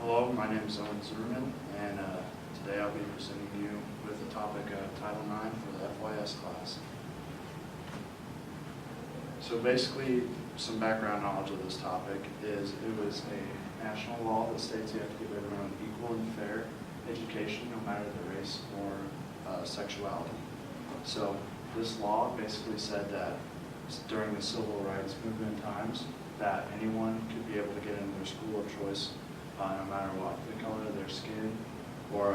Hello, my name is Owen Zimmerman, and today I'll be presenting you with the topic of Title IX for the FYS class. So basically, some background knowledge of this topic is it was a national law that states you have to give everyone equal and fair education, no matter their race or sexuality. So this law basically said that during the civil rights movement times, that anyone could be able to get into their school of choice no matter what the color of their skin or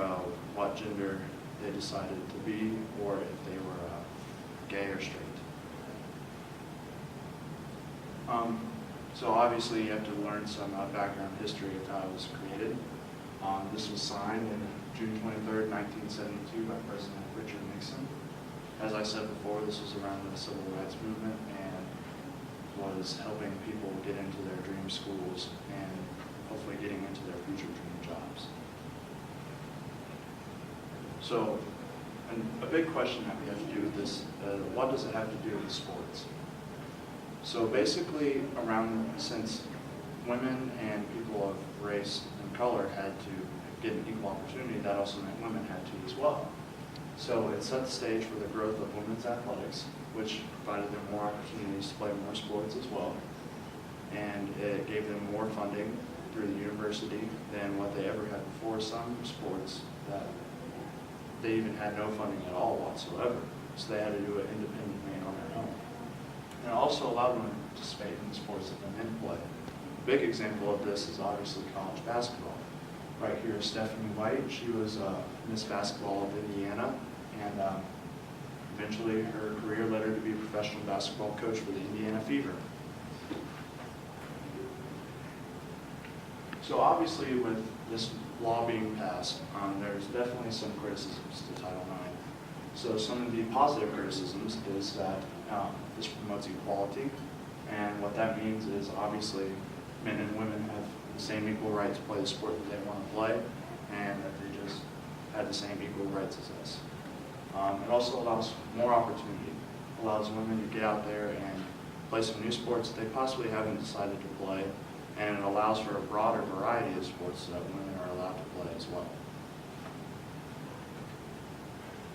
what gender they decided to be, or if they were gay or straight. So obviously you have to learn some background history of how it was created. This was signed in June 23rd, 1972 by President Richard Nixon. As I said before, this was around the civil rights movement and was helping people get into their dream schools and hopefully getting into their future dream jobs. So a big question that we have to do with this, what does it have to do with sports? So basically, since women and people of race and color had to get an equal opportunity, that also meant women had to as well. So it set the stage for the growth of women's athletics, which provided them more opportunities to play more sports as well. And it gave them more funding through the university than what they ever had before. Some sports that they even had no funding at all whatsoever. So they had to do it independently and on their own. And it also allowed them to participate in the sports that the men play. A big example of this is obviously college basketball. Right here is Stephanie White. She was Miss Basketball of Indiana, and eventually her career led her to be a professional basketball coach for the Indiana Fever. So obviously with this law being passed, there's definitely some criticisms to Title IX. So some of the positive criticisms is that this promotes equality, and what that means is obviously men and women have the same equal right to play the sport that they want to play, and that they just had the same equal rights as us. It also allows more opportunity, allows women to get out there and play some new sports that they possibly haven't decided to play, and it allows for a broader variety of sports that women are allowed to play as well.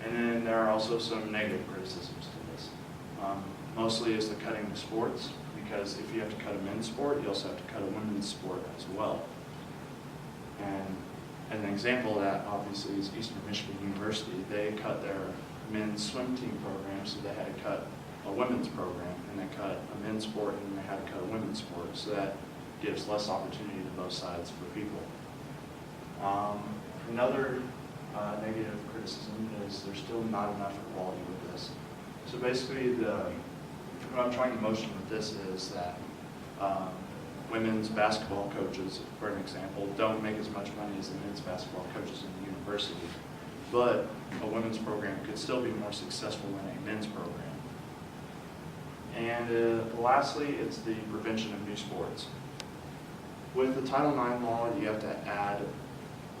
And then there are also some negative criticisms to this. Mostly is the cutting of sports, because if you have to cut a men's sport, you also have to cut a women's sport as well. And an example of that obviously is Eastern Michigan University. They cut their men's swim team program, so they had to cut a women's program, and they cut a men's sport, and they had to cut a women's sport, so that gives less opportunity to both sides for people. Another negative criticism is there's still not enough equality with this. So basically, what I'm trying to motion with this is that women's basketball coaches, for an example, don't make as much money as the men's basketball coaches in the university, but a women's program could still be more successful than a men's program. And lastly, it's the prevention of new sports. With the Title IX law, you have to add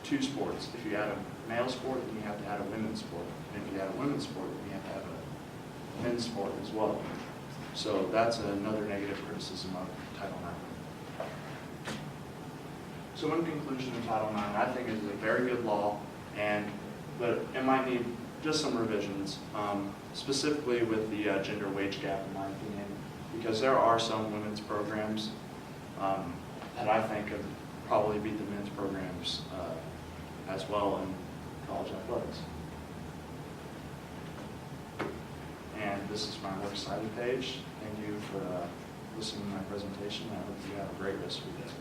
two sports. If you add a male sport, then you have to add a women's sport. And if you add a women's sport, then you have to have a men's sport as well. So that's another negative criticism of Title IX. So in conclusion of Title IX, I think it is a very good law, but it might need just some revisions, specifically with the gender wage gap, in my opinion, because there are some women's programs that I think could probably beat the men's programs as well in college athletics. And this is my works cited page. Thank you for listening to my presentation. I hope you have a great rest of your day.